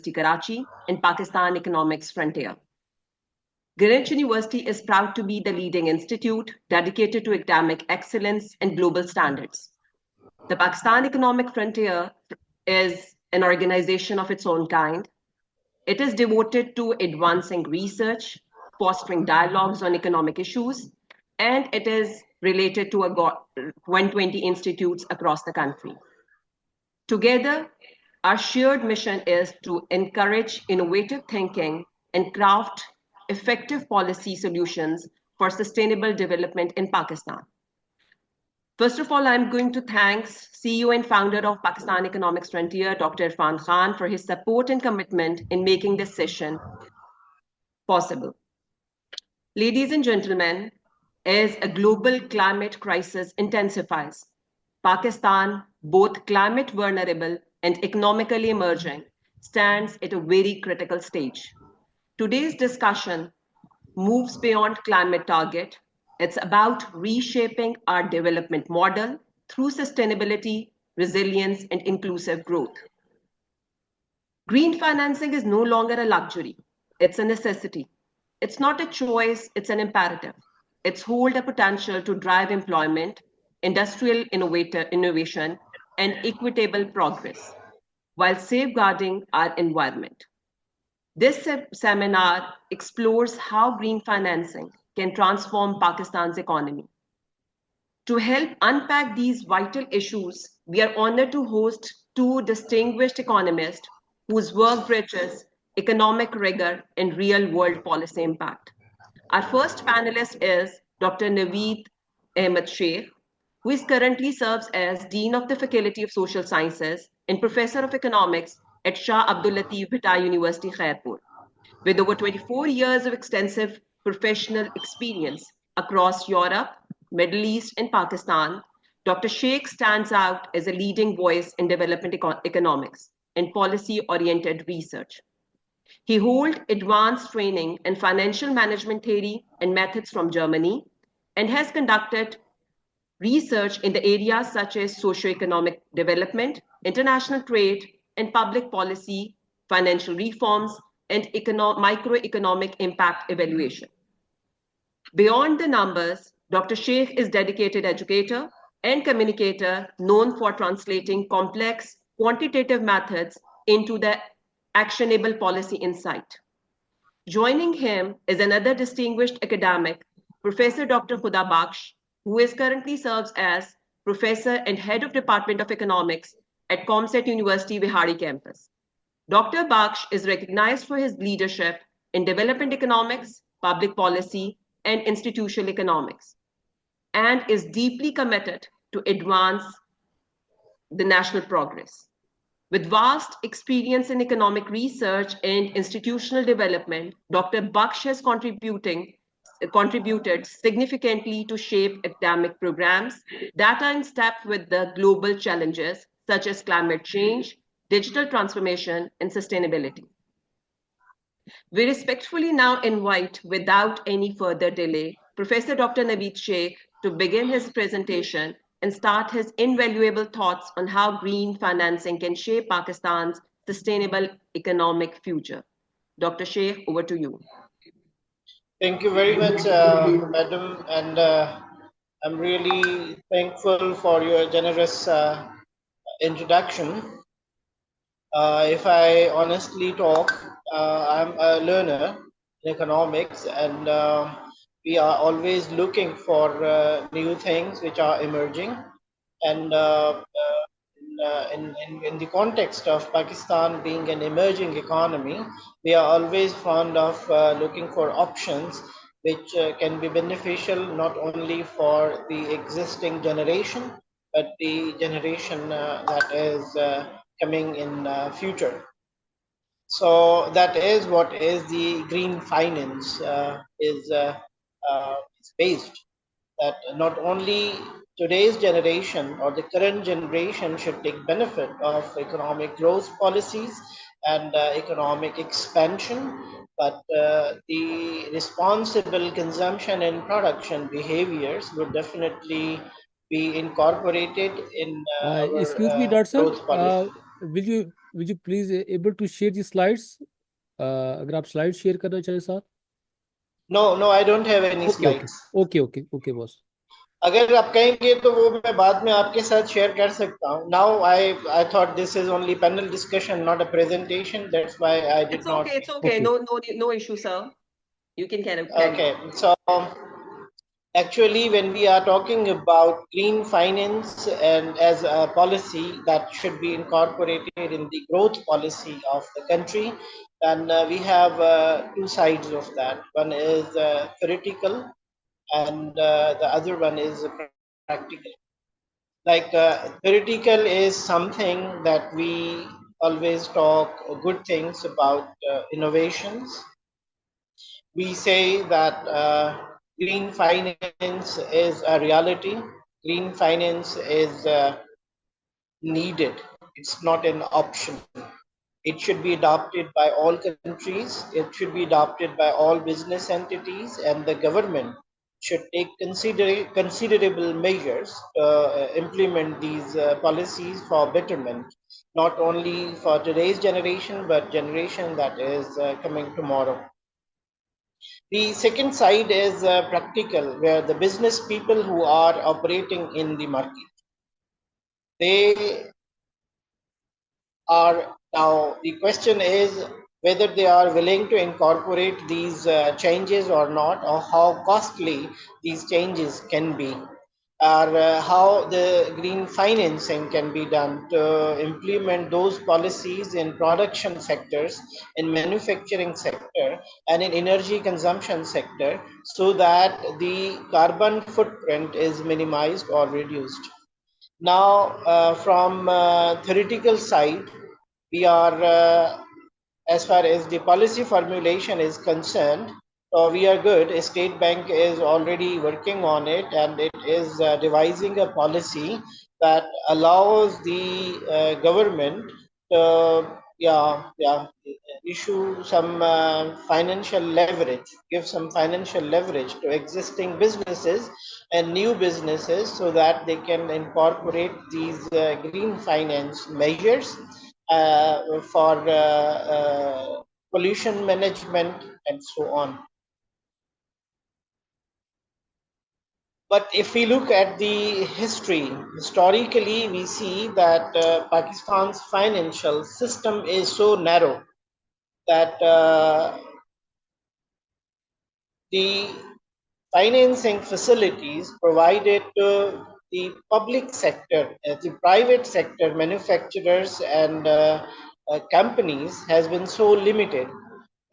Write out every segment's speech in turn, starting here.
University, Karachi, and Pakistan Economics Frontier. Greenwich University is proud to be the leading institute dedicated to academic excellence and global standards. The Pakistan Economic Frontier is an organization of its own kind. It is devoted to advancing research, fostering dialogues on economic issues, and it is related to 120 institutes across the country. Together, our shared mission is to encourage innovative thinking and craft effective policy solutions for sustainable development in Pakistan. First of all, I'm going to thank CEO and founder of Pakistan Economics Frontier, Dr. Irfan Khan, for his support and commitment in making this session possible. Ladies and gentlemen, as a global climate crisis intensifies, Pakistan, both climate vulnerable and economically emerging, stands at a very critical stage. Today's discussion moves beyond climate target. It's about reshaping our development model through sustainability, resilience, and inclusive growth. Green financing is no longer a luxury. It's a necessity. It's not a choice, it's an imperative. It's hold a potential to drive employment, industrial innovation, and equitable progress, while safeguarding our environment. This seminar explores how green financing can transform Pakistan's economy. To help unpack these vital issues, we are honored to host two distinguished economists whose work bridges economic rigor and real-world policy impact. Our first panelist is Dr. Naveed Ahmed Sheikh, who currently serves as Dean of the Faculty of Social Sciences and Professor of Economics at Shah Abdul Latif Bhittai University, Khairpur. With over 24 years of extensive professional experience across Europe, Middle East, and Pakistan, Dr. Sheikh stands out as a leading voice in development economics and policy-oriented research. He holds advanced training in financial management theory and methods from Germany and has conducted research in the areas such as socio-economic development, international trade, and public policy, financial reforms, and microeconomic impact evaluation. Beyond the numbers, Dr. Sheikh is a dedicated educator and communicator known for translating complex quantitative methods into the actionable policy insight. Joining him is another distinguished academic, Professor Dr. Huda Baksh, who currently serves as Professor and Head of Department of Economics at Comsat University Vihari campus. Dr. Baksh is recognized for his leadership in development economics, public policy, and institutional economics, and is deeply committed to advance the national progress. With vast experience in economic research and institutional development, Dr. Baksh has contributed significantly to shape academic programs that are in step with the global challenges such as climate change, digital transformation, and sustainability. We respectfully now invite, without any further delay, Professor Dr. Naveed Sheikh to begin his presentation and start his invaluable thoughts on how green financing can shape Pakistan's sustainable economic future. Dr. Sheikh, over to you. Thank you very much, Madam, and I'm really thankful for your generous introduction. If I honestly talk, I'm a learner in economics, and we are always looking for new things which are emerging. And in the context of Pakistan being an emerging economy, we are always fond of looking for options which can be beneficial not only for the existing generation, but the generation that is coming in future. So that is what is the green finance is based. That not only today's generation or the current generation should take benefit of economic growth policies and economic expansion, but the responsible consumption and production behaviors would definitely be incorporated in excuse me, Dr. growth policy. Will you would you please able to share the slides? अगर आप slide share करना चाहें साथ. No, I don't have any Okay, slides. okay, boss. अगर आप कहेंगे तो वो मैं बाद में आपके साथ शेयर कर सकता हूँ. Now I thought this is only panel discussion, not a presentation. That's why I did not. It's okay. Okay. No issue, sir. You can carry Okay, on. so actually, when we are talking about green finance and as a policy that should be incorporated in the growth policy of the country, then we have two sides of that. One is theoretical, and the other one is practical. Like theoretical is something that we always talk good things about innovations. We say that green finance is a reality. Green finance is needed. It's not an option. It should be adopted by all countries. It should be adopted by all business entities, and the government should take considerable measures to implement these policies for betterment, not only for today's generation, but generation that is coming tomorrow. The second side is practical, where the business people who are operating in the market, they are now, the question is whether they are willing to incorporate these changes or not, or how costly these changes can be, or how the green financing can be done to implement those policies in production sectors, in manufacturing sector, and in energy consumption sector, so that the carbon footprint is minimized or reduced. Now, from theoretical side, we are, as far as the policy formulation is concerned, we are good. State Bank is already working on it, and it is devising a policy that allows the government to, issue some financial leverage, give some financial leverage to existing businesses and new businesses, so that they can incorporate these green finance measures for pollution management and so on. But if we look at the history, historically, we see that Pakistan's financial system is so narrow that the financing facilities provided to the public sector, the private sector, manufacturers and companies has been so limited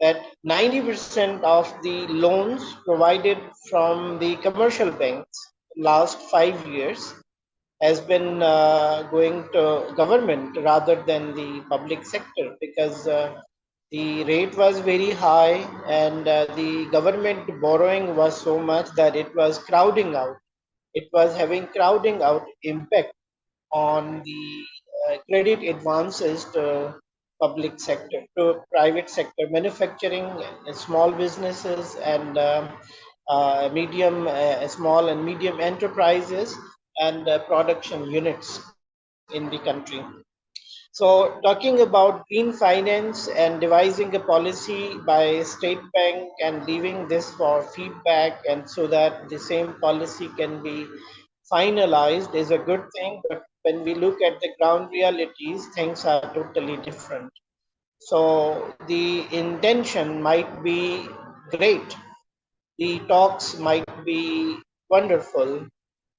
that 90% of the loans provided from the commercial banks last 5 years has been going to government rather than the public sector, because the rate was very high, and the government borrowing was so much that it was crowding out. It was having crowding out impact on the credit advances to public sector, to private sector, manufacturing, small businesses, and small and medium enterprises, and production units in the country. So, talking about green finance and devising a policy by State Bank and leaving this for feedback, and so that the same policy can be finalized, is a good thing. But when we look at the ground realities, things are totally different. So, the intention might be great, the talks might be wonderful,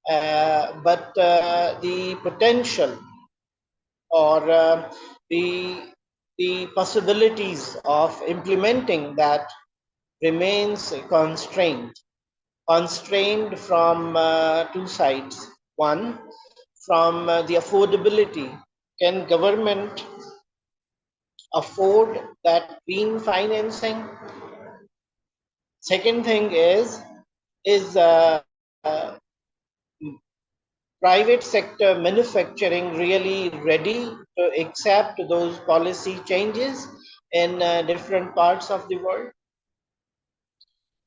but the potential, or the the possibilities of implementing that remains constrained from two sides. One, from the affordability. Can government afford that green financing? Second thing is private sector manufacturing really ready to accept those policy changes in different parts of the world?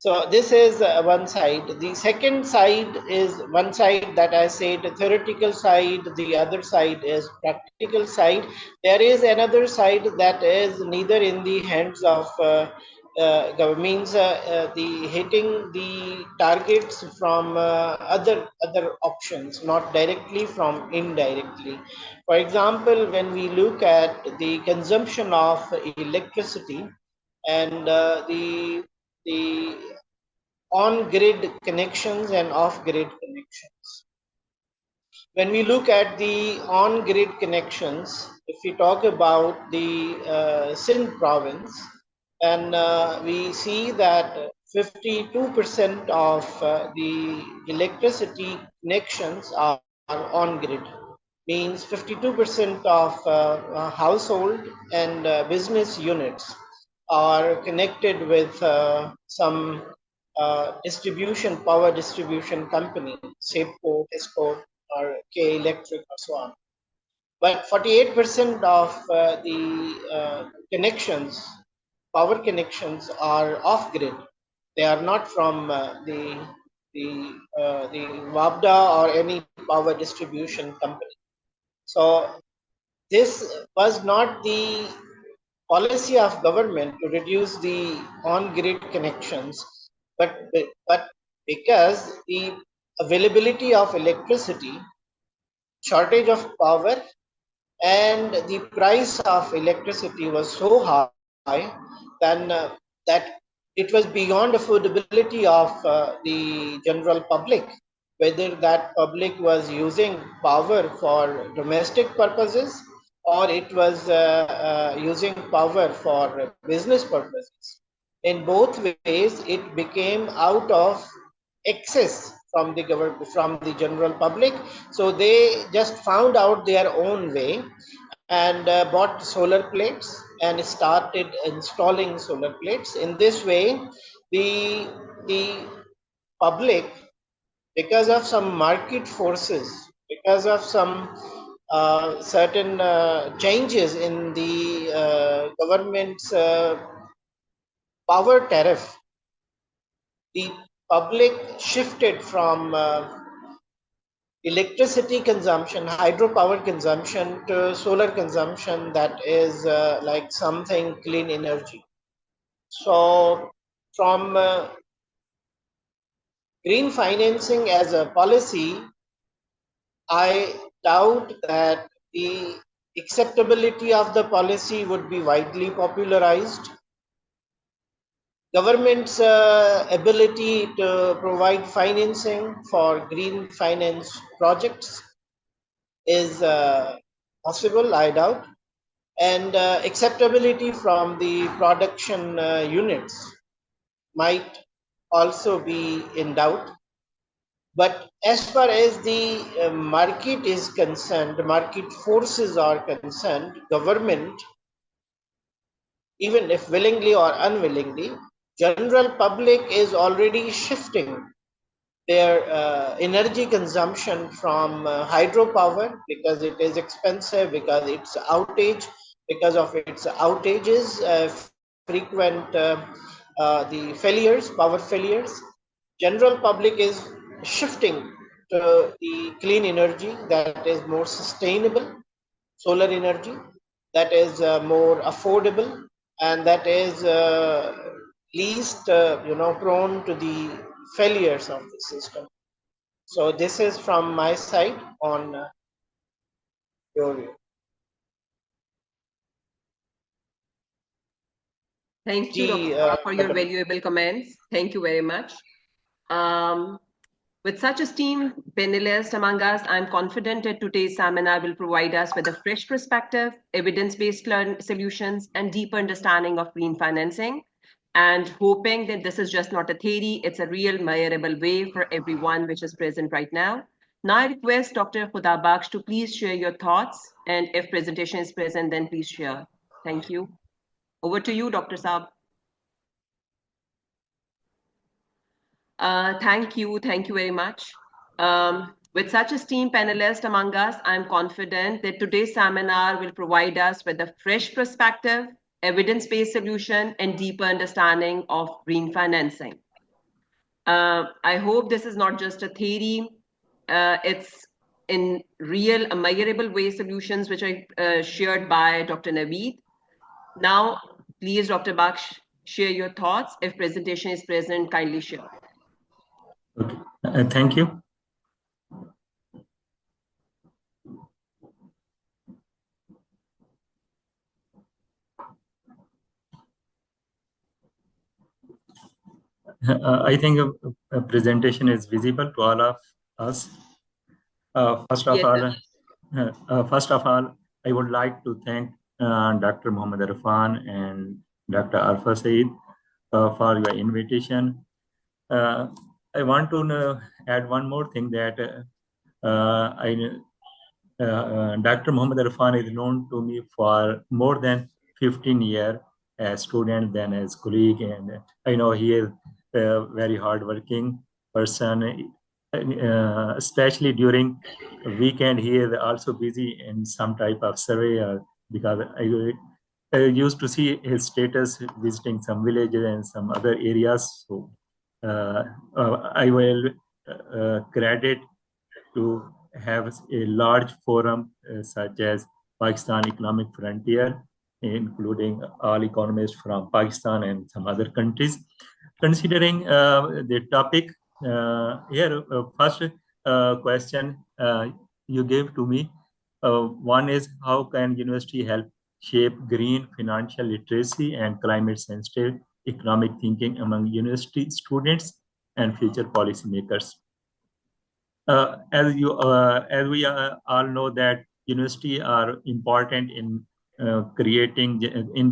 So this is one side. The second side is one side that I said, the theoretical side. The other side is practical side. There is another side that is neither in the hands of governments, the hitting the targets from other options, not directly, from indirectly. For example, when we look at the consumption of electricity and the on-grid connections and off-grid connections. When we look at the on-grid connections, if we talk about the Sindh province, and we see that 52% of the electricity connections are on-grid. Means 52% of household and business units are connected with some power distribution company, SEPCO, TESCO, or K Electric, or so on. But 48% of the connections, power connections, are off-grid. They are not from the WABDA or any power distribution company. So this was not the policy of government to reduce the on-grid connections, but because the availability of electricity, shortage of power, and the price of electricity was so high, then that it was beyond affordability of the general public, whether that public was using power for domestic purposes or it was using power for business purposes. In both ways, it became out of excess from the government, from the general public. So they just found out their own way and bought solar plates and started installing solar plates. In this way, the public, because of some market forces, because of some certain changes in the government's power tariff, the public shifted from electricity consumption, hydropower consumption, to solar consumption, that is like something clean energy. So from green financing as a policy, I doubt that the acceptability of the policy would be widely popularized. Government's ability to provide financing for green finance projects is possible, I doubt, and acceptability from the production units might also be in doubt. But as far as the market is concerned, the market forces are concerned, government, even if willingly or unwillingly, general public is already shifting their energy consumption from hydropower, because it is expensive, because it's outage, because of its outages, frequent the failures, power failures. General public is shifting to the clean energy that is more sustainable, solar energy that is more affordable, and that is least prone to the failures of the system. So this is from my side on your view. Thank you, Dr. Saab, for your valuable comments. Thank you very much. With such esteemed panelists among us, I'm confident that today's seminar will provide us with a fresh perspective, evidence-based solutions, and deeper understanding of green financing, and hoping that this is just not a theory, it's a real measurable way for everyone which is present right now. Now I request Dr. Khudabakhsh to please share your thoughts, and if presentation is present, then please share. Thank you. Over to you, Dr. Saab. Thank you very much. With such esteemed panelists among us, I'm confident that today's seminar will provide us with a fresh perspective, evidence-based solution, and deeper understanding of green financing. I hope this is not just a theory. It's in real, measurable way solutions which are shared by Dr. Naveed. Now, please, Dr. Baksh, share your thoughts. If presentation is present, kindly share. Okay, thank you. I think a presentation is visible to all of us. First of Yes, all, sir. I would like to thank Dr. Muhammad Irfan and Dr. Arfa Saeed for your invitation. I want to add one more thing that Dr. Muhammad Irfan is known to me for more than 15 years as student, then as colleague, and I know he is a very hardworking person, especially during weekend. He is also busy in some type of survey because I used to see his status visiting some villages and some other areas. So I will credit to have a large forum such as Pakistan Economic Frontier, including all economists from Pakistan and some other countries. Considering the topic here, first question you gave to me, one is how can university help shape green financial literacy and climate sensitive economic thinking among university students and future policymakers? As we all know that university are important in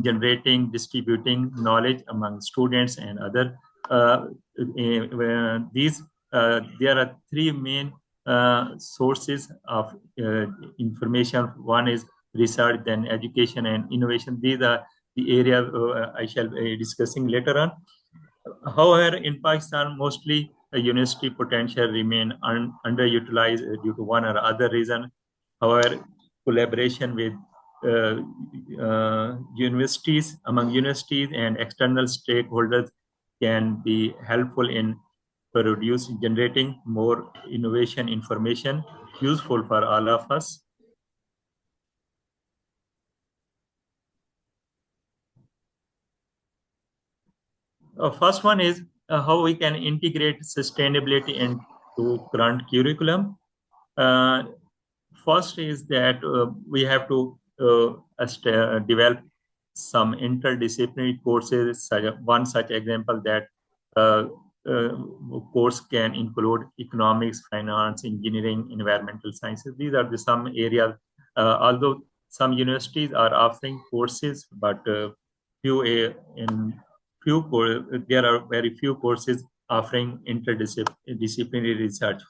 generating, distributing knowledge among students and other. There are three main sources of information. One is research, then education and innovation. These are the areas I shall be discussing later on. However, in Pakistan, mostly university potential remain underutilized due to one or other reason. However, collaboration with universities, among universities and external stakeholders can be helpful in generating more innovation information useful for all of us. First one is how we can integrate sustainability into current curriculum. First is that we have to develop some interdisciplinary courses. One such example that uh, uh, course can include economics, finance, engineering, environmental sciences. These are some areas. Although some universities are offering courses, but there are very few courses offering interdisciplinary research.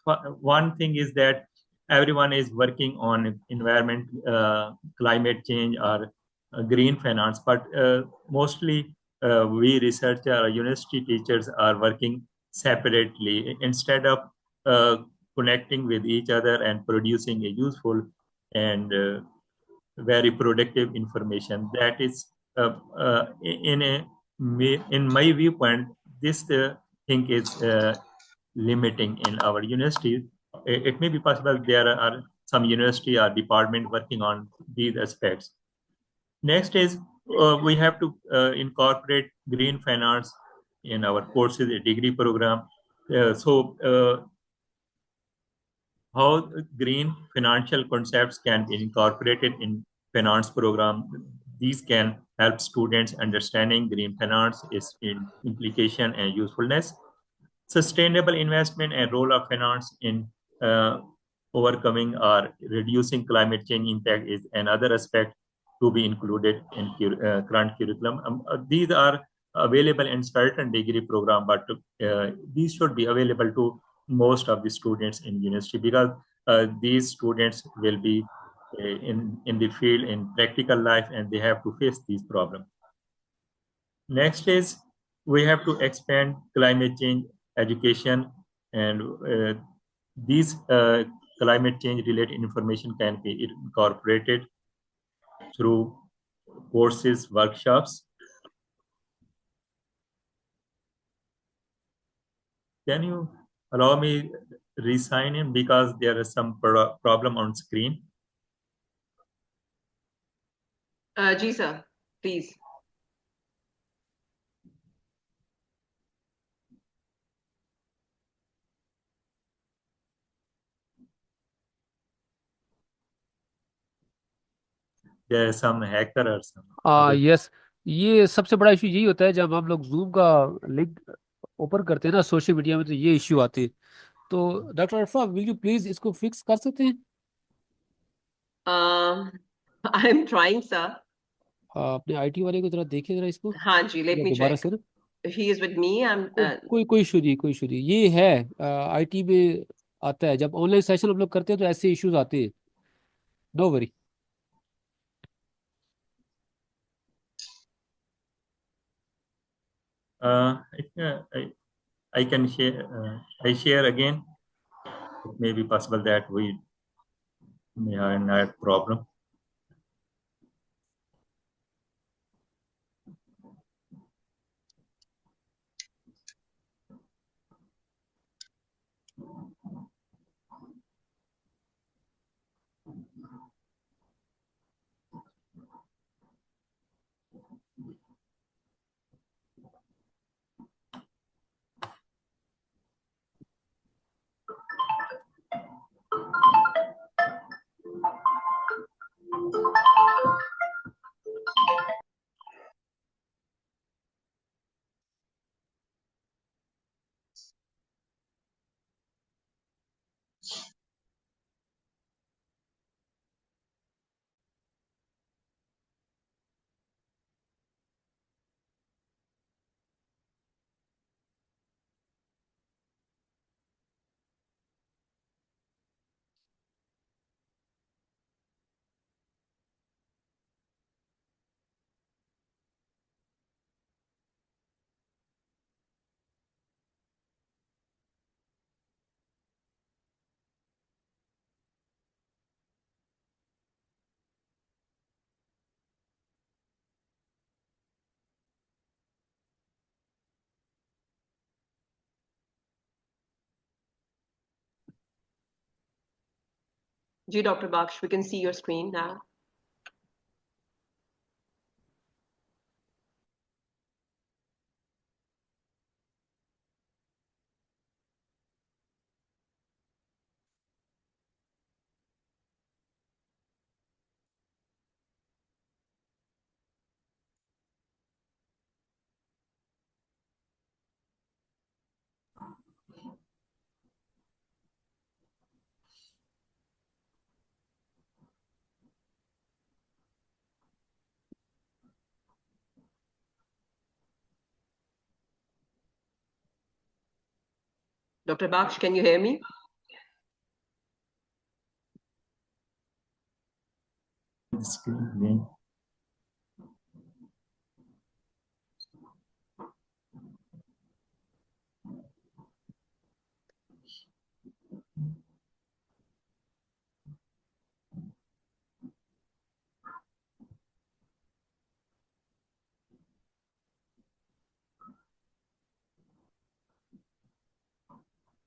One thing is that everyone is working on environment, climate change, or green finance, but mostly we researchers or university teachers are working separately instead of connecting with each other and producing a useful and very productive information. That is, in my viewpoint, this thing is limiting in our universities. It may be possible there are some university or department working on these aspects. Next is we have to incorporate green finance in our courses, a degree program. How green financial concepts can be incorporated in finance program. These can help students understanding green finance, its implication and usefulness. Sustainable investment and role of finance in overcoming or reducing climate change impact is another aspect to be included in current curriculum. These are available in certain degree program, but these should be available to most of the students in university because these students will be in the field in practical life and they have to face these problems. Next is we have to expand climate change education, and these climate change related information can be incorporated through courses, workshops. Can you allow me re-sign in because there is some problem on screen? Ji sir, please. There is some hacker or some. Yes, ये सबसे बड़ा issue यही होता है जब हम लोग zoom का लिंक ओपन करते हैं ना सोशल मीडिया में, तो ये इश्यू आते हैं। तो doctor Arfa, will you please इसको फिक्स कर सकते हैं? I am trying, sir. अपने आईटी वाले को जरा देखें जरा इसको, हाँ जी, let या me दोबारा check. से ना। He is with me. कोई इशू नहीं, कोई इशू नहीं। ये है आईटी में आता है, जब ऑनलाइन सेशन हम लोग करते हैं तो ऐसे इश्यूज आते हैं। No worry. I can share. I share again. It may be possible that we may have a problem. Ji, Dr. Baksh, we can see your screen now. Dr. Baksh, can you hear me? Screen.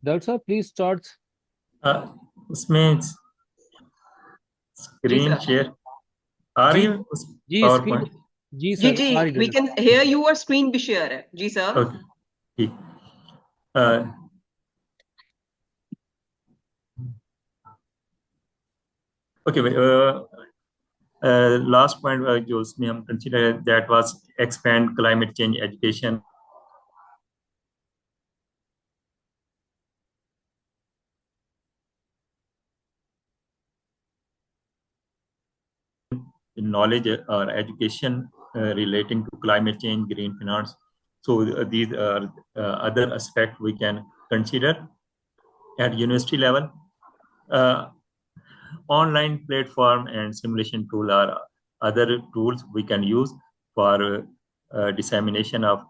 Doctor साहब please start. उसमें screen sir. Share आ रही है जी power screen, point. जी जी sir जी, आ रही we है। can hear you और screen भी share है। जी sir. Okay ठीक। ओके लास्ट पॉइंट जो उसमें हम consider that was expand climate change education knowledge or education relating to climate change, green finance. So these are other aspects we can consider at university level. Online platform and simulation tool are other tools we can use for dissemination of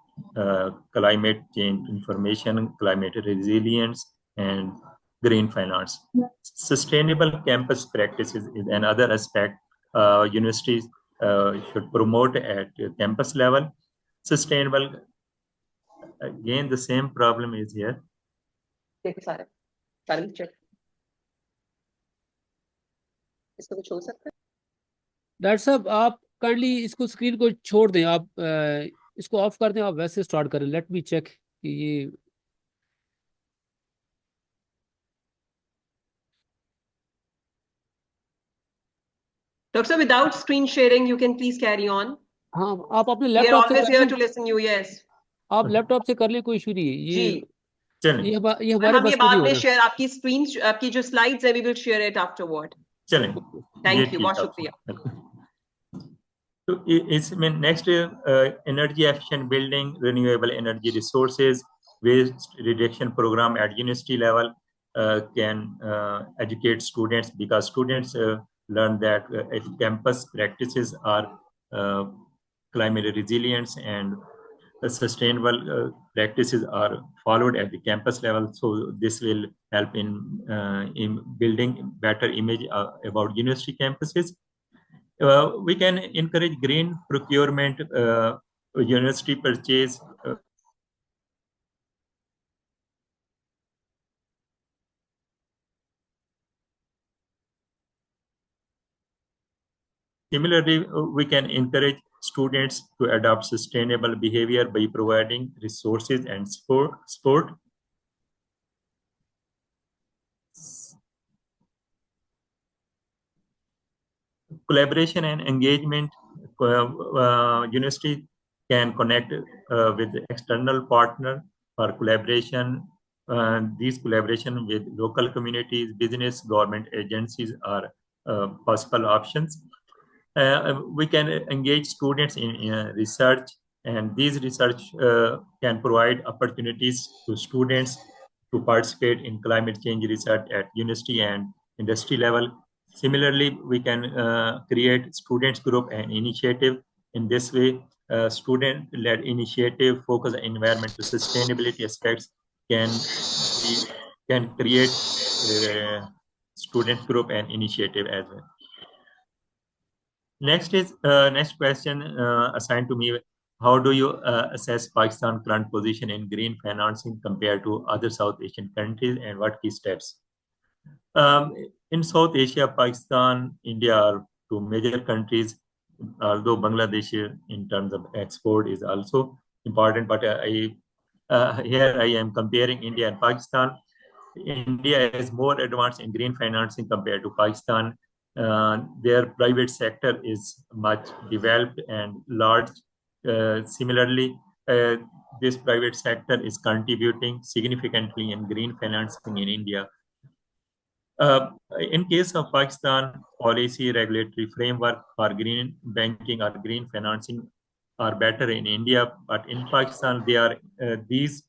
climate change information, climate resilience, and green finance. Sustainable campus practices is another aspect universities should promote at campus level. Sustainable, again, the same problem is here. देखो सारे check इसको कुछ हो सकता है। Doctor साहब आप kindly इसको स्क्रीन को छोड़ दें, आप इसको ऑफ कर दें, आप वैसे स्टार्ट करें। लेट मी चेक कि ये Doctor, sir, without screen sharing, you can please carry on. हाँ आप अपने We are लैपटॉप से always कर here लें, to listen you. Yes. आप लैपटॉप से कर लें, कोई इशू नहीं है। जी चलें ये और हमारे हम ये बस में नहीं बाद हो में रहा। शेयर आपकी स्क्रीन, आपकी जो स्लाइड्स है, we will share it afterward. चलें ये Thank you, ठीक बहुत है। शुक्रिया। तो इसमें next energy efficient building, renewable energy resources, waste reduction program at university level can educate students, because students learn that if campus practices are climate resilient and sustainable practices are followed at the campus level, so this will help in building better image about university campuses. We can encourage green procurement, university purchase. Similarly, we can encourage students to adopt sustainable behavior by providing resources and support. Collaboration and engagement. University can connect with external partner for collaboration. These collaboration with local communities, business, government agencies are possible options. We can engage students in research, and these research can provide opportunities to students to participate in climate change research at university and industry level. Similarly, we can create students group and initiative. In this way, student-led initiative focus on environmental sustainability aspects can create student group and initiative as well. Next question assigned to me. How do you assess Pakistan's current position in green financing compared to other South Asian countries, and what key steps? In South Asia, Pakistan, India are two major countries, although Bangladesh in terms of export is also important, but here I am comparing India and Pakistan. India is more advanced in green financing compared to Pakistan. Their private sector is much developed and large. Similarly, this private sector is contributing significantly in green financing in India. In case of Pakistan, policy regulatory framework for green banking or green financing are better in India, but in Pakistan, these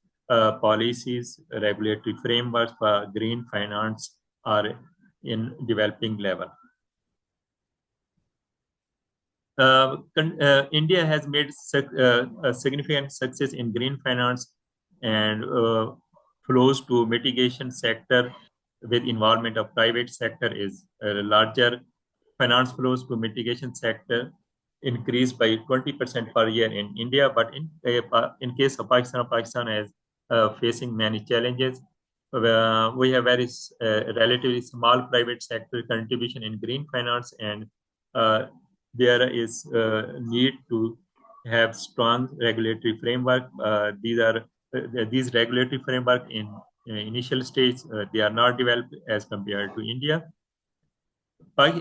policies, regulatory frameworks for green finance are in developing level. India has made a significant success in green finance, and flows to mitigation sector with involvement of private sector is larger. Finance flows to mitigation sector increased by 20% per year in India, but in case of Pakistan is facing many challenges. We have very relatively small private sector contribution in green finance, and there is need to have strong regulatory framework. These regulatory framework in initial stage, they are not developed as compared to India.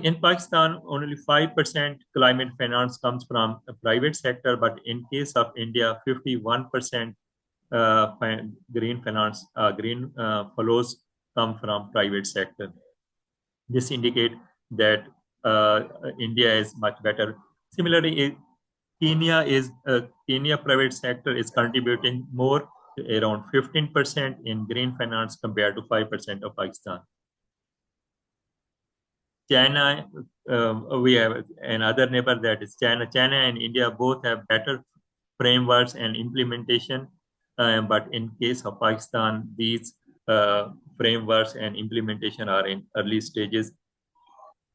In Pakistan, only 5% climate finance comes from the private sector, but in case of India, 51% green finance, green flows come from private sector. This indicates that India is much better. Similarly, Kenya private sector is contributing more, around 15% in green finance compared to 5% of Pakistan. China, we have another neighbor, that is China. China and India both have better frameworks and implementation, but in case of Pakistan, these frameworks and implementation are in early stages.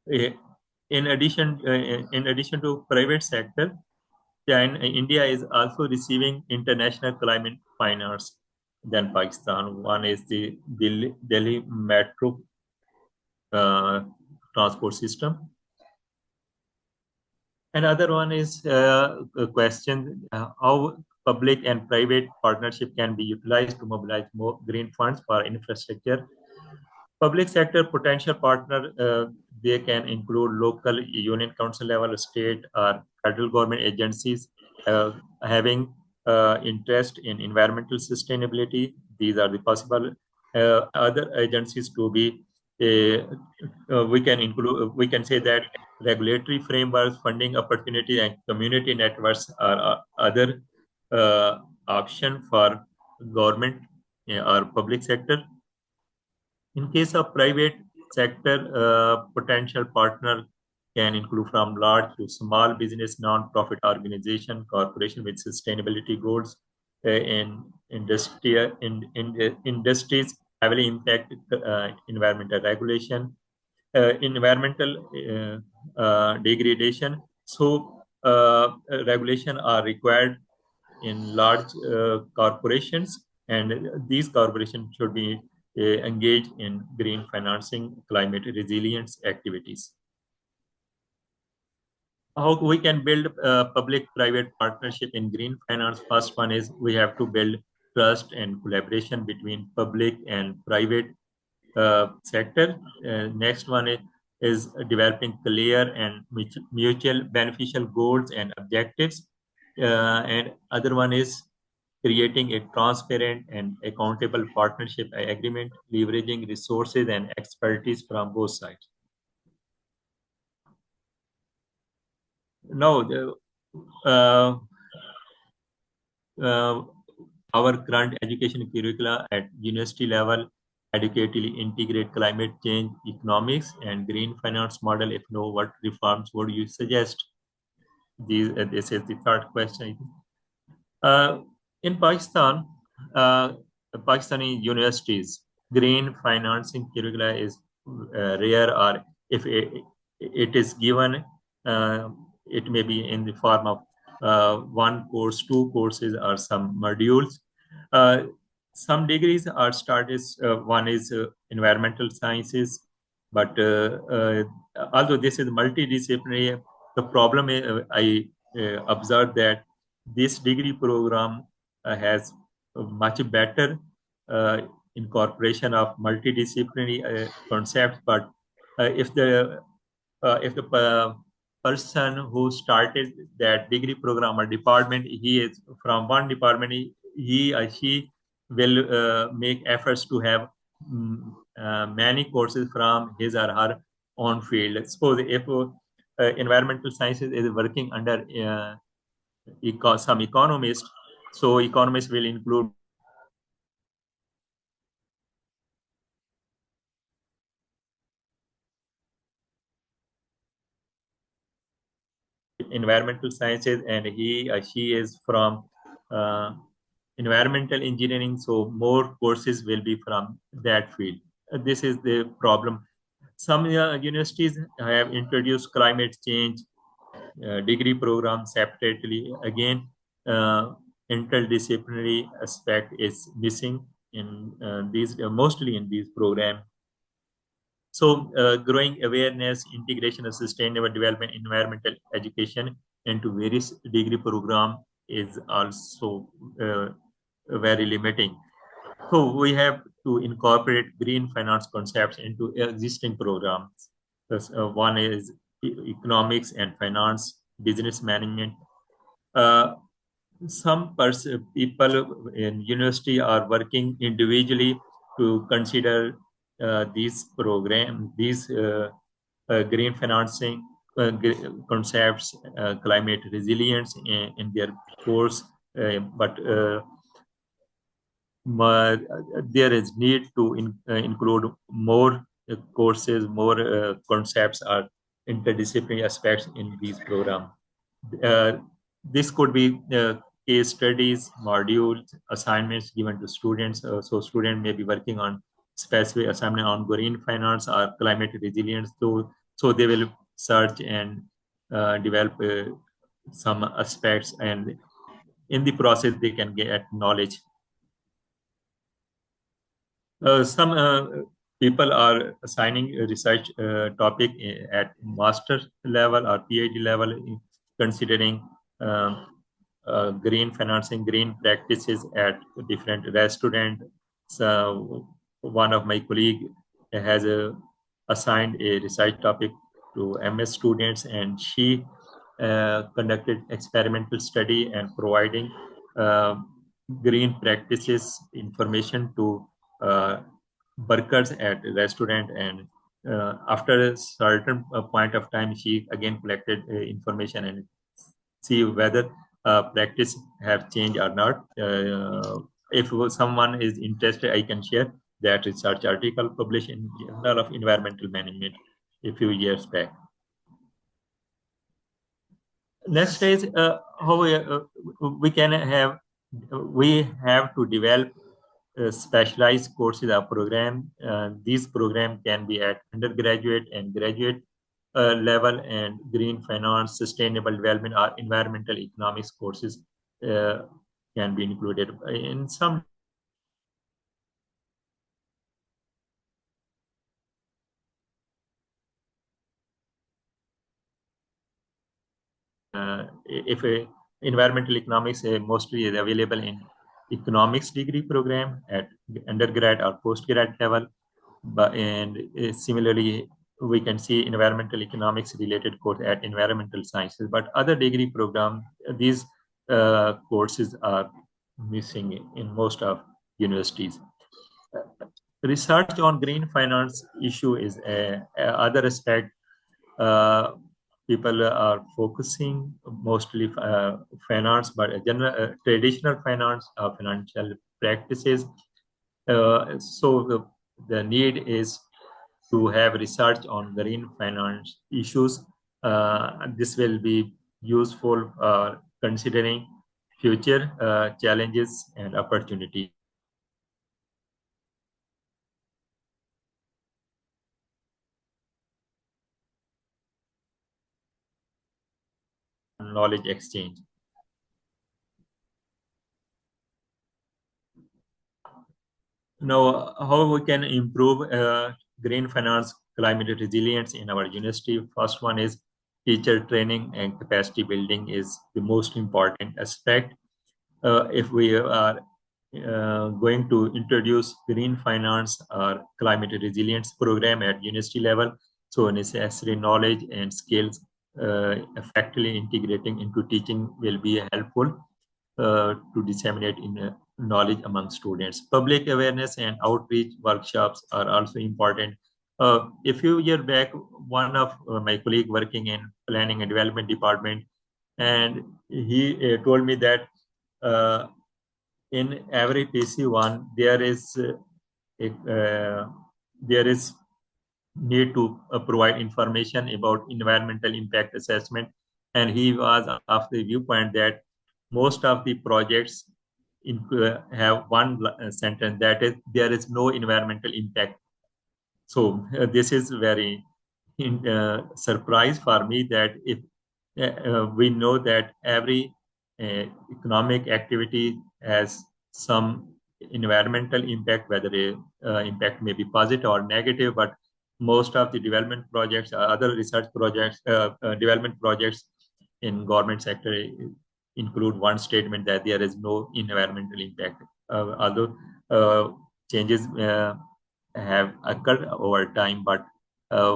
In addition to private sector, India is also receiving international climate finance. than Pakistan. One is the Delhi Metro transport system. Another one is a question how public and private partnership can be utilized to mobilize more green funds for infrastructure. Public sector potential partner, they can include local union council level, state or federal government agencies having interest in environmental sustainability. These are the possible other agencies to be. We can say that regulatory frameworks, funding opportunity, and community networks are other option for government or public sector. In case of private sector, potential partner can include from large to small business, non-profit organization, corporation with sustainability goals, industries heavily impacted environmental regulation, environmental degradation. So regulation are required in large corporations, and these corporations should be engaged in green financing, climate resilience activities. How we can build public-private partnership in green finance? First one is we have to build trust and collaboration between public and private sector. Next one is developing clear and mutual beneficial goals and objectives. And other one is creating a transparent and accountable partnership agreement, leveraging resources and expertise from both sides. Now, our current education curricula at university level adequately integrate climate change, economics, and green finance model. If no, what reforms would you suggest? This is the third question. In Pakistan, Pakistani universities, green financing curricula is rare, or if it is given, it may be in the form of one course, two courses, or some modules. Some degrees are started. One is environmental sciences, but although this is multidisciplinary, the problem is, I observed that this degree program has much better incorporation of multidisciplinary concepts. But if the person who started that degree program or department, he is from one department, he or she will make efforts to have many courses from his or her own field. Suppose if environmental sciences is working under some economist, so economists will include environmental sciences, and he or she is from environmental engineering, so more courses will be from that field. This is the problem. Some universities have introduced climate change degree program separately. Again, interdisciplinary aspect is missing in these, mostly in these programs. So growing awareness, integration of sustainable development, environmental education into various degree program is also very limiting. So we have to incorporate green finance concepts into existing programs. One is economics and finance, business management. Some people in university are working individually to consider these green financing concepts, climate resilience in their course, but there is need to include more courses, more concepts or interdisciplinary aspects in these programs. This could be case studies, modules, assignments given to students. So student may be working on specific assignment on green finance or climate resilience. So they will search and develop some aspects, and in the process they can get knowledge. Some people are assigning a research topic at master level or PhD level, considering um, green financing, green practices at different restaurants. So one of my colleague has assigned a research topic to MS students, and she conducted experimental study and providing uh, green practices information to workers at restaurant. And after a certain point of time, she again collected information and see whether practice have changed or not. If someone is interested, I can share that research article published in Journal of Environmental Management a few years back. Next is how we have to develop specialized courses or program. These programs can be at undergraduate and graduate level, and green finance, sustainable development, or environmental economics courses can be included. In some if environmental economics mostly is available in economics degree program at undergrad or postgrad level, and similarly we can see environmental economics related course at environmental sciences. But other degree program, these courses are missing in most of universities. Research on green finance issue is a other aspect. uh, People are focusing mostly finance, but traditional finance, financial practices. So the need is to have research on green finance issues. This will be useful considering future challenges and opportunities. Knowledge exchange. Now, how we can improve green finance climate resilience in our university? First one is teacher training and capacity building is the most important aspect. If we are going to introduce green finance or climate resilience program at university level, so necessary knowledge and skills effectively integrating into teaching will be helpful to disseminate in knowledge among students. Public awareness and outreach workshops are also important. A few years back, one of my colleague working in planning and development department, and he told me that in every PC1 there is need to provide information about environmental impact assessment, and he was of the viewpoint that most of the projects have one sentence, that is, there is no environmental impact. So this is very surprise for me that if we know that every economic activity has some environmental impact, whether impact may be positive or negative, but most of the development projects, other research projects, development projects in government sector include one statement that there is no environmental impact. Although changes have occurred over time, but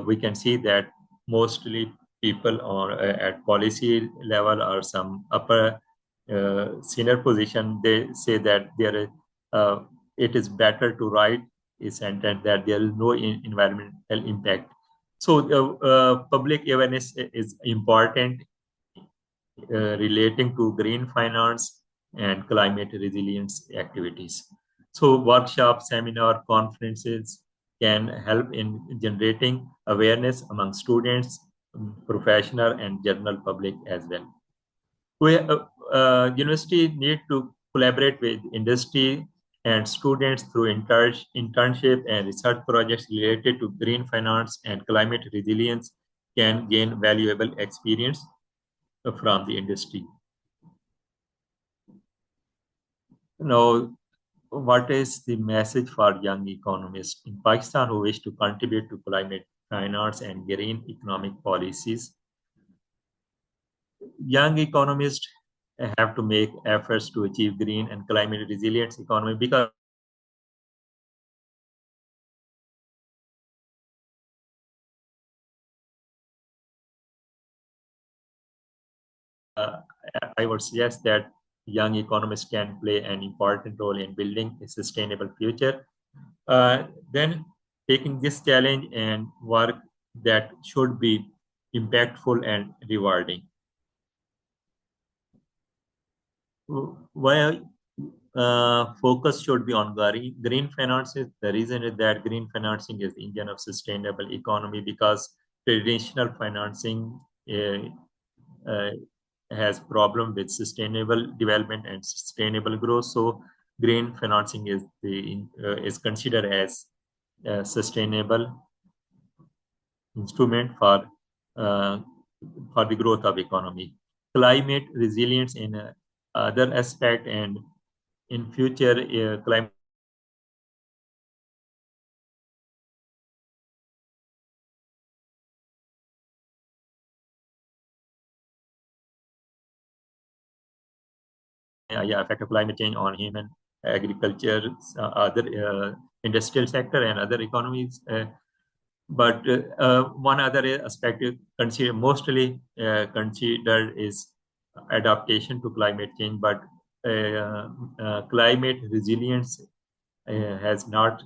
we can see that mostly people are at policy level or some upper senior position, they say that it is better to write a sentence that there is no environmental impact. So public awareness is important relating to green finance and climate resilience activities. So workshops, seminar, conferences can help in generating awareness among students, professional and general public as well. University need to collaborate with industry and students through internship and research projects related to green finance and climate resilience can gain valuable experience from the industry. Now, what is the message for young economists in Pakistan who wish to contribute to climate finance and green economic policies? Young economists have to make efforts to achieve green and climate resilient economy because I would suggest that young economists can play an important role in building a sustainable future. Then taking this challenge and work that should be impactful and rewarding. While focus should be on green finances, the reason is that green financing is the engine of sustainable economy because traditional financing has problem with sustainable development and sustainable growth. So green financing is considered as a sustainable instrument for the growth of economy. Climate resilience in other aspect, and in future climate effect of climate change on human agriculture, other industrial sector and other economies. But one other aspect mostly considered is adaptation to climate change, but climate resilience has not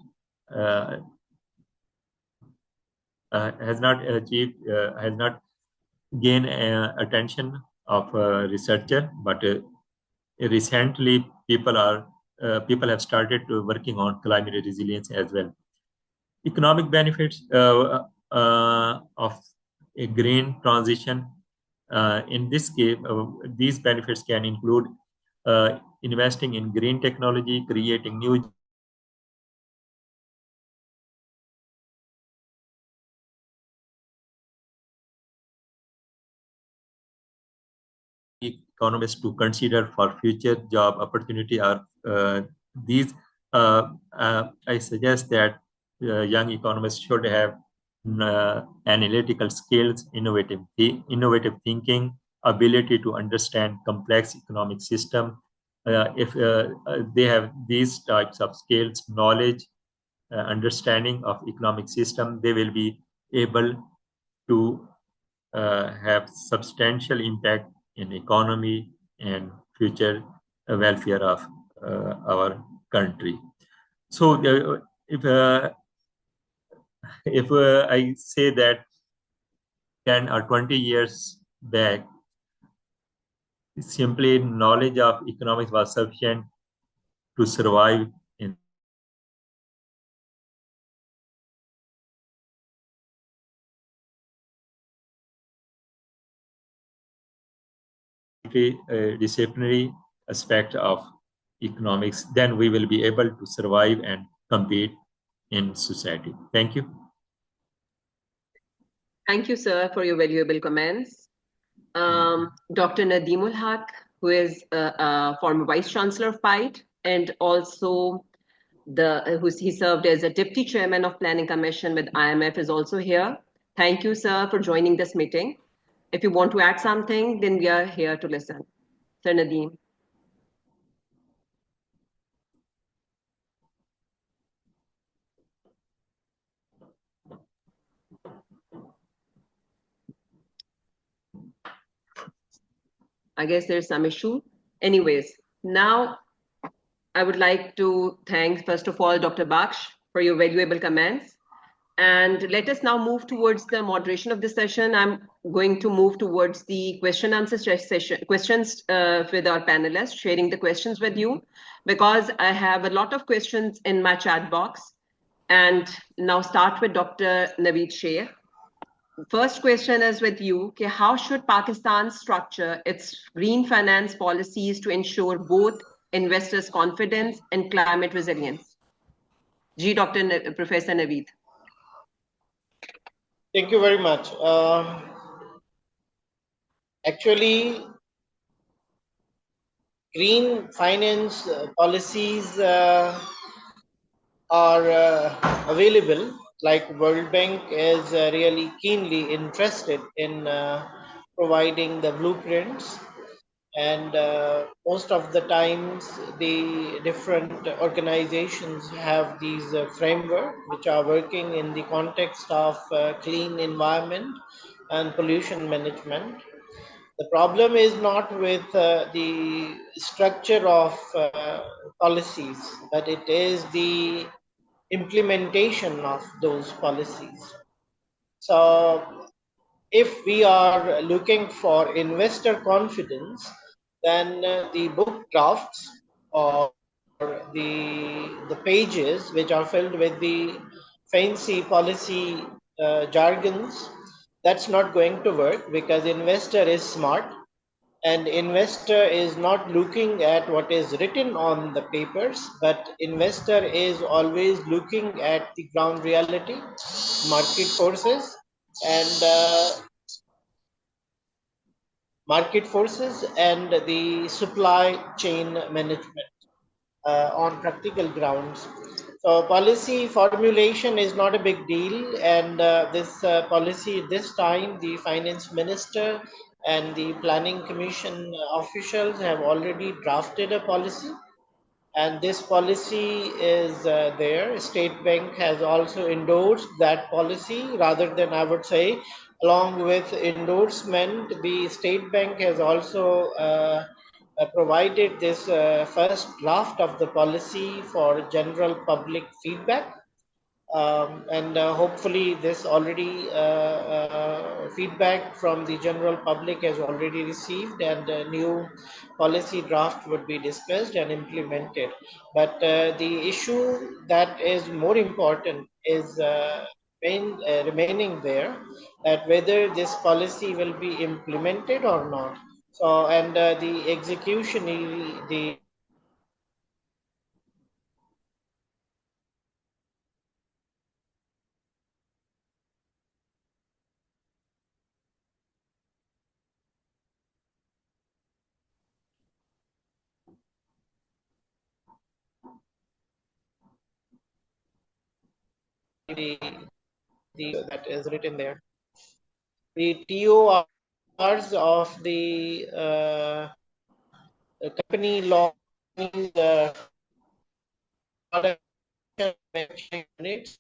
gained attention of researcher, but recently people have started working on climate resilience as well. Economic benefits of a green transition. In this case, these benefits can include investing in green technology, creating new economists to consider for future job opportunity are these. I suggest that young economists should have analytical skills, innovative thinking, ability to understand complex economic system. If they have these types of skills, knowledge, understanding of economic system, they will be able to have substantial impact in economy and future welfare of our country. So if I say that 10 or 20 years back, simply knowledge of economics was sufficient to survive in disciplinary aspect of economics, then we will be able to survive and compete in society. Thank you. Thank you, sir, for your valuable comments. Dr. Nadeemul Haq, who is a former Vice Chancellor of PIDE and also he served as a Deputy Chairman of Planning Commission with IMF, is also here. Thank you, sir, for joining this meeting. If you want to add something, then we are here to listen. Sir Nadeem. I guess there's some issue. Anyways, now I would like to thank, first of all, Dr. Baksh for your valuable comments. And let us now move towards the moderation of the session. I'm going to move towards the question answer session, questions with our panelists, sharing the questions with you, because I have a lot of questions in my chat box. And now start with Dr. Naveed Sheikh. First question is with you. Okay, how should Pakistan structure its green finance policies to ensure both investors' confidence and climate resilience? Professor Naveed. Thank you very much. Actually, green finance policies are available, like World Bank is really keenly interested in providing the blueprints, and most of the times the different organizations have these framework which are working in the context of clean environment and pollution management. The problem is not with the structure of policies, but it is the implementation of those policies. So if we are looking for investor confidence, then the book drafts or the pages which are filled with the fancy policy jargons, that's not going to work, because investor is smart, and investor is not looking at what is written on the papers, but investor is always looking at the ground reality, market forces, and the supply chain management on practical grounds. So policy formulation is not a big deal, and this policy this time the finance minister and the planning commission officials have already drafted a policy, and this policy is there. State Bank has also endorsed that policy. Rather than, I would say, along with endorsement, the State Bank has also provided this first draft of the policy for general public feedback. And hopefully this already feedback from the general public has already received, and a new policy draft would be discussed and implemented. But the issue that is more important is remaining there, that whether this policy will be implemented or not. So, and the execution, the that is written there. The TORs of the company law units.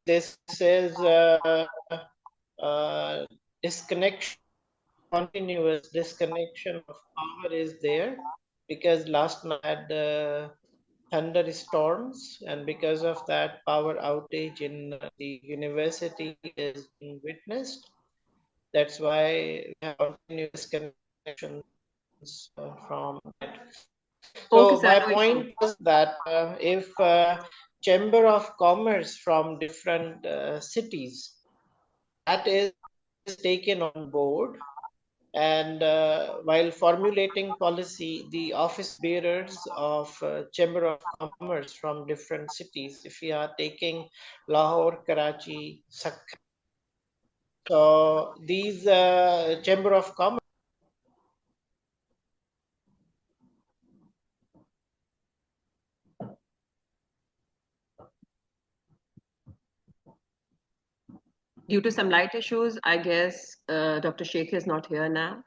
This is disconnection, continuous disconnection of power is there, because last night had thunderstorms, and because of that power outage in the university is being witnessed. That's why we have continuous connections from it. So Okay, sir, my no point issue. was that if Chamber of Commerce from different cities, that is taken on board, and while formulating policy, the office bearers of Chamber of Commerce from different cities, if we are taking Lahore, Karachi, Sakha, so these Chamber of Commerce Due to some light issues, I guess Dr. Sheikh is not here now.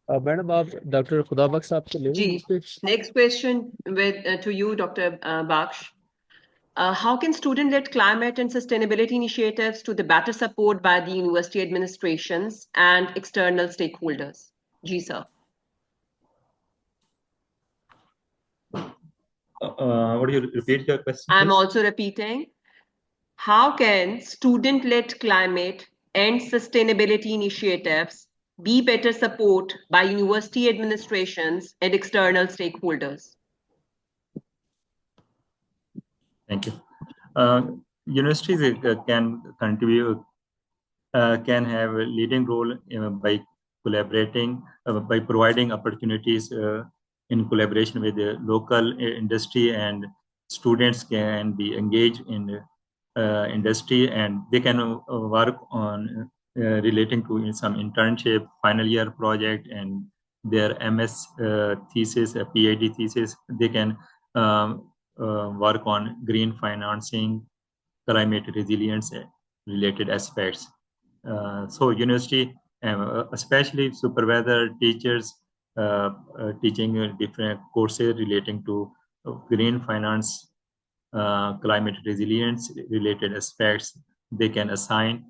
Madam आप doctor Khudabakhsh साहब से ले Ji, next question to you, Dr. Baksh. How can student-led climate and sustainability initiatives to the better support by the university administrations and external stakeholders? Ji, sir. Would you repeat your question, I'm please? also repeating. How can student-led climate and sustainability initiatives be better support by university administrations and external stakeholders? Thank you. Universities can contribute, can have a leading role by collaborating, by providing opportunities in collaboration with the local industry, and students can be engaged in industry, and they can work on relating to some internship, final year project, and their MS thesis, a PhD thesis. They can work on green financing, climate resilience related aspects. So university, especially supervisor teachers, teaching different courses relating to green finance, climate resilience related aspects. They can assign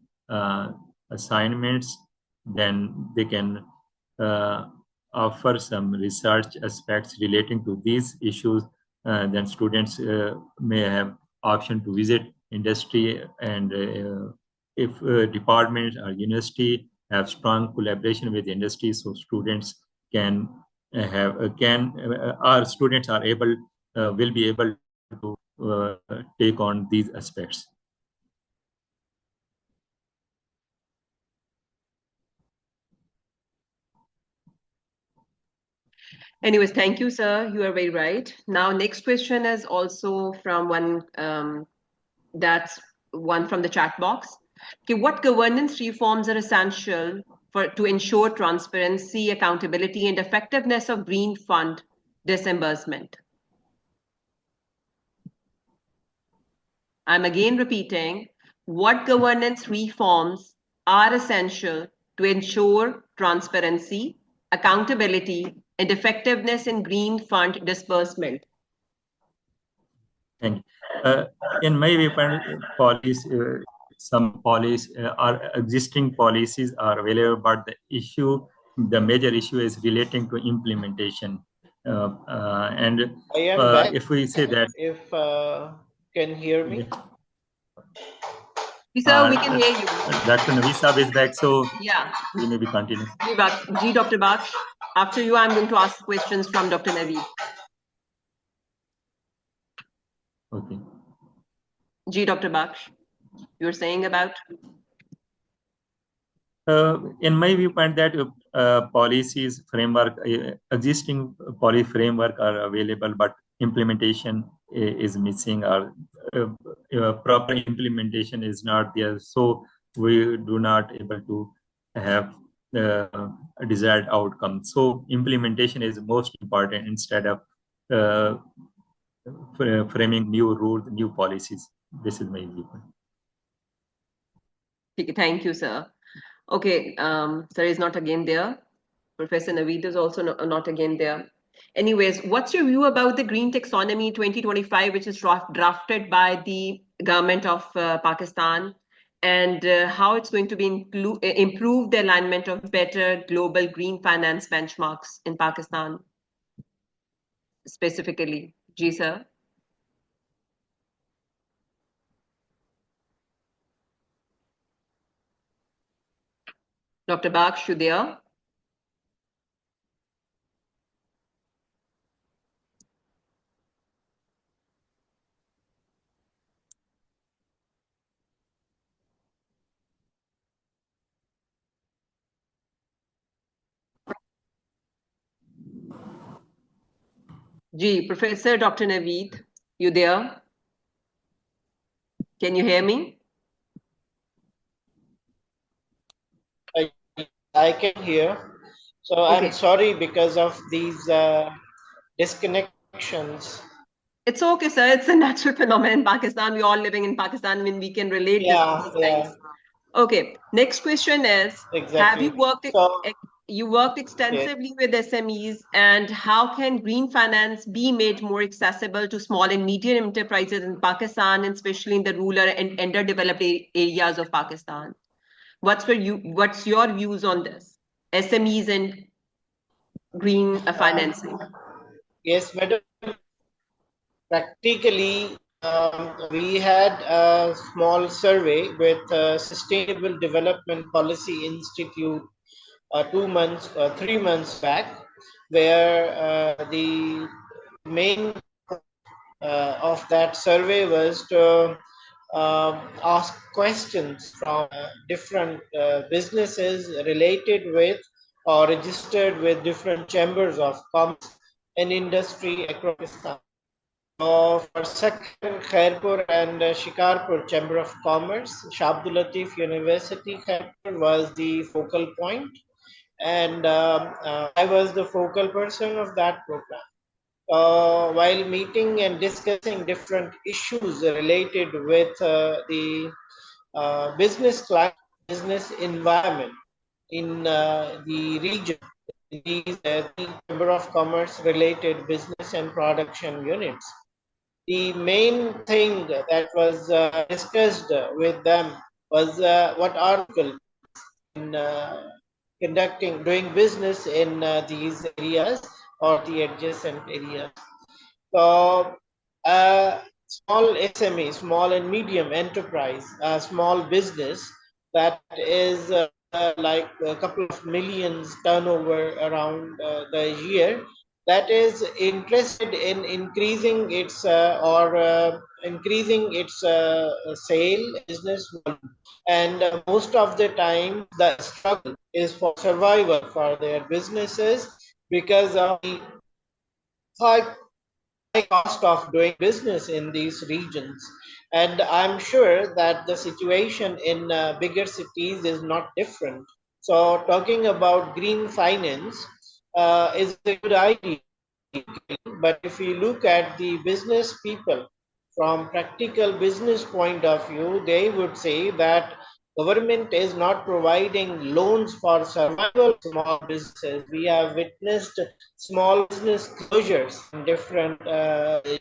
assignments, then they can offer some research aspects relating to these issues. Then students may have option to visit industry, and if departments or university have strong collaboration with industry, so students can our students are able will be able to take on these aspects. Anyways, thank you, sir. You are very right. Now, next question is also from one, that's one from the chat box. Okay, what governance reforms are essential to ensure transparency, accountability, and effectiveness of green fund disbursement? I'm again repeating, what governance reforms are essential to ensure transparency, accountability, and effectiveness in green fund disbursement? Thank you. In my viewpoint, some policies are existing policies are available, but the major issue is relating to implementation. And I am back. if we say that, If can hear me? Sir, we can hear you. Dr. Navisab is back, so yeah, we may be continue. Ji, Dr. Baksh. After you, I'm going to ask questions from Dr. Naveed. Okay. Ji, Dr. Baksh, you're saying about? In my viewpoint, that policies framework, existing policy framework are available, but implementation is missing, or proper implementation is not there. So we do not able to have a desired outcome. So implementation is most important instead of framing new rules, new policies. This is my viewpoint. Thank you, sir. Okay, sir is not again there. Professor Naveed is also not again there. Anyways, what's your view about the Green Taxonomy 2025, which is drafted by the government of Pakistan, and how it's going to be improve the alignment of better global green finance benchmarks in Pakistan, specifically? Ji, sir. Dr. Baksh, you there? Ji, Professor Dr. Naveed, you there? Can you hear me? I can hear. So Okay. I'm sorry because of these disconnections. It's okay, sir. It's a natural phenomenon in Pakistan. We're all living in Pakistan. I mean, we can relate to these things. Okay. Next question is, exactly. Have you worked extensively with SMEs, and how can green finance be made more accessible to small and medium enterprises in Pakistan, and especially in the rural and underdeveloped areas of Pakistan? What's your views on this? SMEs and green financing. Yes, madam. Practically, we had a small survey with Sustainable Development Policy Institute 3 months back, where the main of that survey was to ask questions from different businesses related with or registered with different chambers of commerce and industry across Pakistan. So for Sakar, Khairpur and Shikarpur Chamber of Commerce, Shabdul Latif University Khairpur was the focal point, and I was the focal person of that program. While meeting and discussing different issues related with the business climate, business environment in the region, these the Chamber of Commerce related business and production units. The main thing that was discussed with them was what are in doing business in these areas or the adjacent areas. So, small SME, small and medium enterprise, small business that is like a couple of millions turnover around the year, that is interested in increasing its increasing its sale business volume. And most of the time the struggle is for survival for their businesses because of the high cost of doing business in these regions. And I'm sure that the situation in bigger cities is not different. So talking about green finance is a good idea. But if we look at the business people from practical business point of view, they would say that government is not providing loans for survival of small businesses. We have witnessed small business closures in different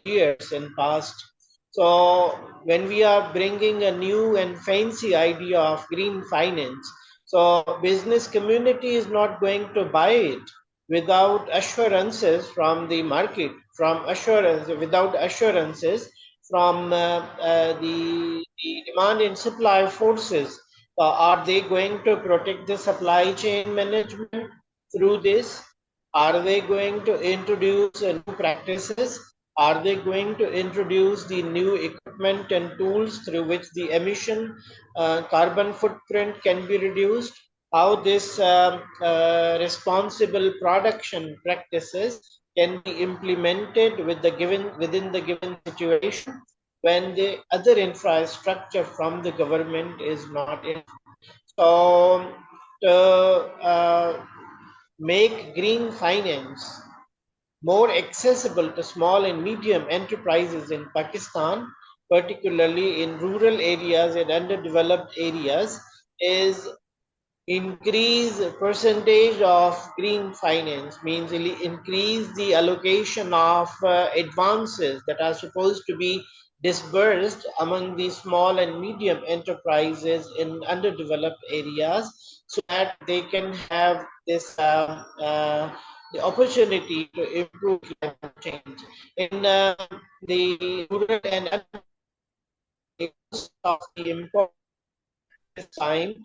years in past. So when we are bringing a new and fancy idea of green finance, so business community is not going to buy it without assurances from the market, without assurances from the demand and supply forces. Are they going to protect the supply chain management through this? Are they going to introduce new practices? Are they going to introduce the new equipment and tools through which the emission carbon footprint can be reduced? How this responsible production practices can be implemented within the given situation when the other infrastructure from the government is not in. So to make green finance more accessible to small and medium enterprises in Pakistan, particularly in rural areas and underdeveloped areas, is increase percentage of green finance, means increase the allocation of advances that are supposed to be disbursed among the small and medium enterprises in underdeveloped areas, so that they can have this the opportunity to improve climate change in the rural and of the important time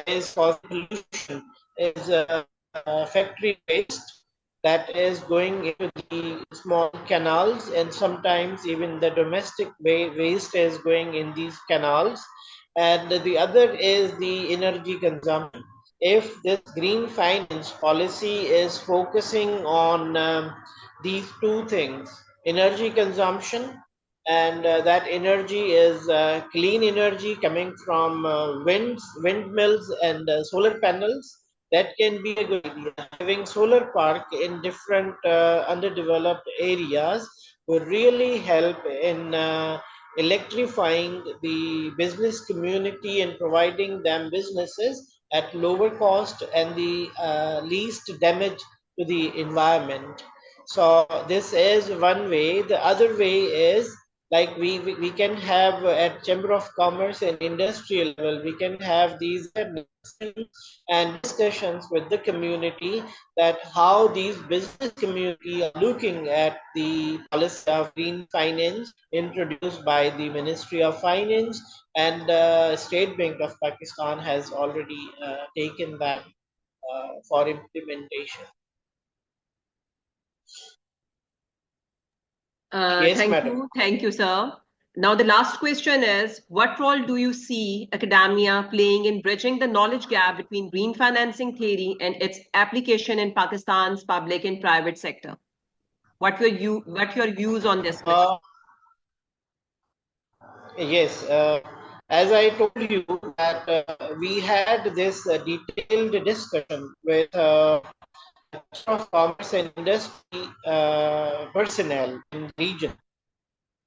is causing pollution is factory waste that is going into the small canals, and sometimes even the domestic waste is going in these canals. And the other is the energy consumption. If this green finance policy is focusing on these two things, energy consumption, and that energy is clean energy coming from windmills and solar panels, that can be a good idea. Having solar park in different underdeveloped areas would really help in electrifying the business community and providing them businesses at lower cost and the least damage to the environment. So this is one way. The other way is, like we can have at Chamber of Commerce and industrial level, we can have these and discussions with the community, that how these business community are looking at the policy of green finance introduced by the Ministry of Finance, and State Bank of Pakistan has already taken that. for implementation. Yes, madam. Thank you, sir. Now, the last question is, what role do you see academia playing in bridging the knowledge gap between green financing theory and its application in Pakistan's public and private sector? What your views on this question? Yes, as I told you that we had this detailed discussion with Bachelor of Commerce and Industry personnel in the region.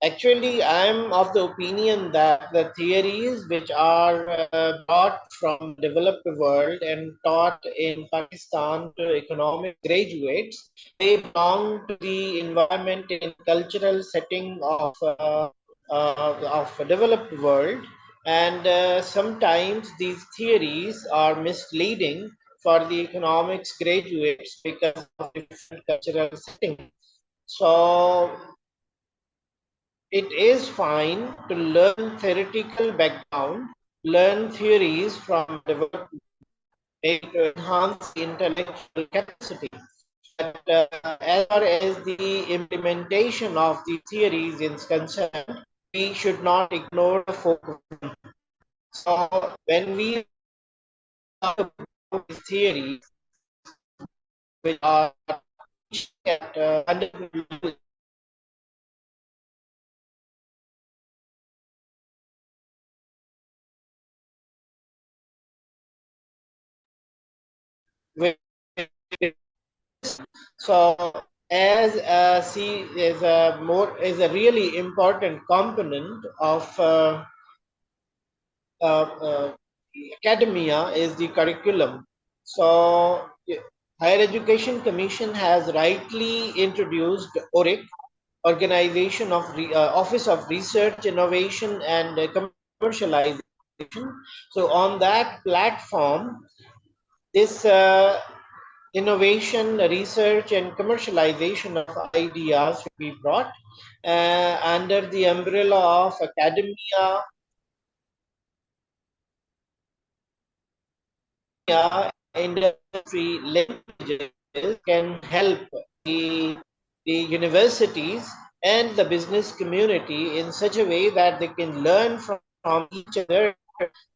Actually, I am of the opinion that the theories which are brought from the developed world and taught in Pakistan to economic graduates, they belong to the environment and cultural setting of a developed world, and sometimes these theories are misleading for the economics graduates because of different cultural setting. So it is fine to learn theoretical background, learn theories from development to enhance the intellectual capacity. But as far as the implementation of the theories is concerned, we should not ignore the focus. So when we talk about these theories, which are at undergraduate level, so as C is a really important component of academia is the curriculum. So Higher Education Commission has rightly introduced ORIC, Organization of Office of Research, Innovation and Commercialization. So on that platform, this innovation, research, and commercialization of ideas should be brought under the umbrella of academia, industry, languages can help the universities and the business community in such a way that they can learn from each other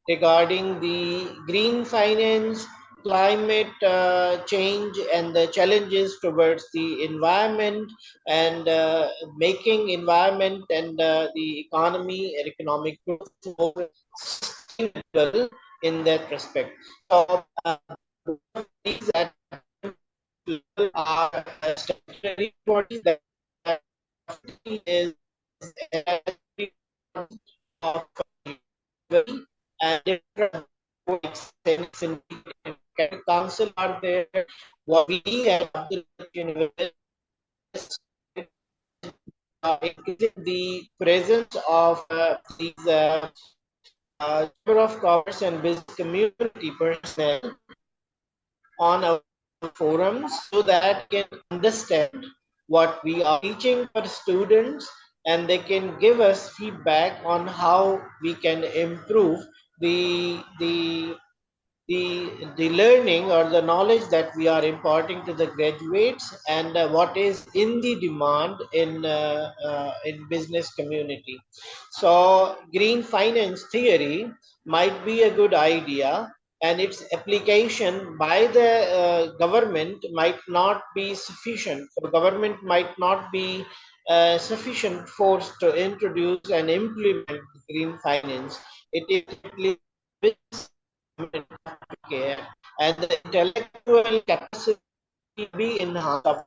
regarding the green finance, climate change, and the challenges towards the environment, and making environment and the economy and economic growth more sustainable in that respect. So these that are statutory bodies that is of and different council are there. What we at the university increasing the presence of these Chamber of Commerce and Business community personnel on our forums so that they can understand what we are teaching for students, and they can give us feedback on how we can improve the learning or the knowledge that we are imparting to the graduates, and what is in the demand in business community. So green finance theory might be a good idea, and its application by the government might not be sufficient. So government might not be sufficient force to introduce and implement green finance. It is care, and the intellectual capacity be enhanced of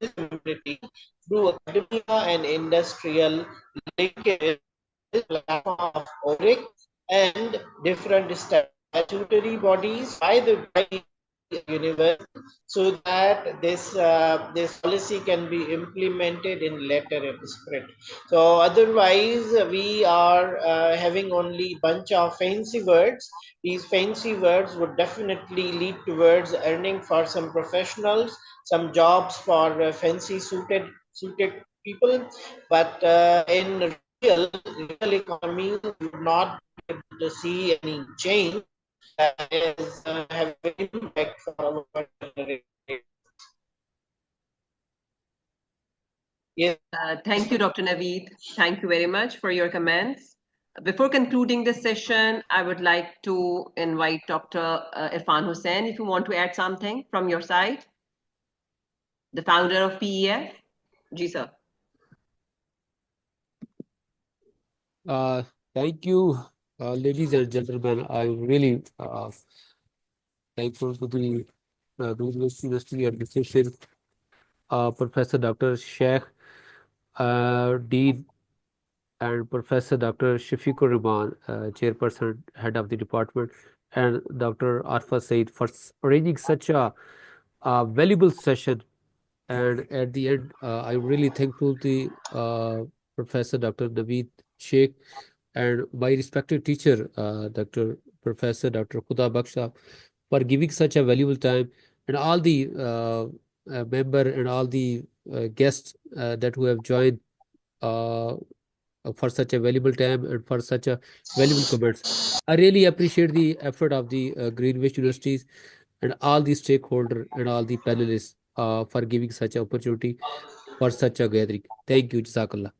this community through academia and industrial linkage platform of ORIC and different statutory bodies by the universe, so that this policy can be implemented in letter and spirit. So otherwise we are having only bunch of fancy words. These fancy words would definitely lead towards earning for some professionals, some jobs for fancy suited people, but in real economy we would not be able to see any change that is having impact for our generation. Yes. Thank you, Dr. Naveed. Thank you very much for your comments. Before concluding this session, I would like to invite Dr. Irfan Hussain, if you want to add something from your side, the founder of PEF. Ji, sir. Thank you, ladies and gentlemen. I'm really thankful to the Greenwich University Administration, Professor Dr. Sheikh, Dean, and Professor Dr. Shafiqur Rahman, Chairperson, Head of the Department, and Dr. Arfa Said for arranging such a valuable session. And at the end, I'm really thankful to Professor Dr. Naveed Sheikh and my respected teacher, Dr. Professor Dr. Khuda Baksha, for giving such a valuable time, and all the member and all the guests that who have joined for such a valuable time and for such a valuable comments. I really appreciate the effort of the Greenwich Universities and all the stakeholders and all the panelists for giving such an opportunity for such a gathering. Thank you, Jazakallah.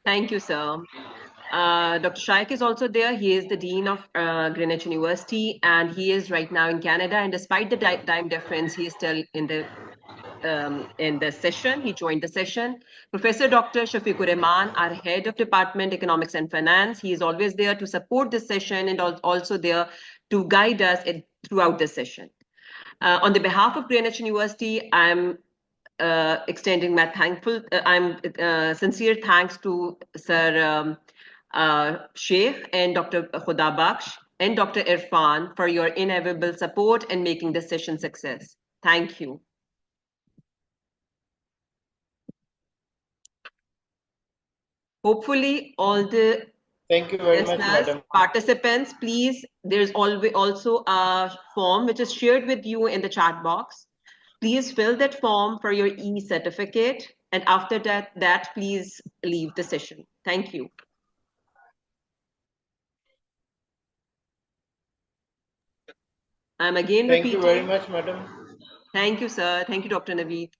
Thank you, sir. Dr. Shaikh is also there. He is the Dean of Greenwich University, and he is right now in Canada. And despite the time difference, he is still in the session. He joined the session. Professor Dr. Shafiqur Rahman, our head of Department Economics and Finance, he is always there to support the session and also there to guide us throughout the session. On the behalf of Greenwich University, I'm extending my sincere thanks to Sir Sheikh and Dr. Khuda Baksh and Dr. Irfan for your inevitable support and making this session success. Thank you. Hopefully, all the Thank you very much, madam. Participants, please, there's also a form which is shared with you in the chat box. Please fill that form for your e-certificate, and after that, please leave the session. Thank you. I'm again repeating. Thank you very much, madam. Thank you, sir. Thank you, Dr. Naveed.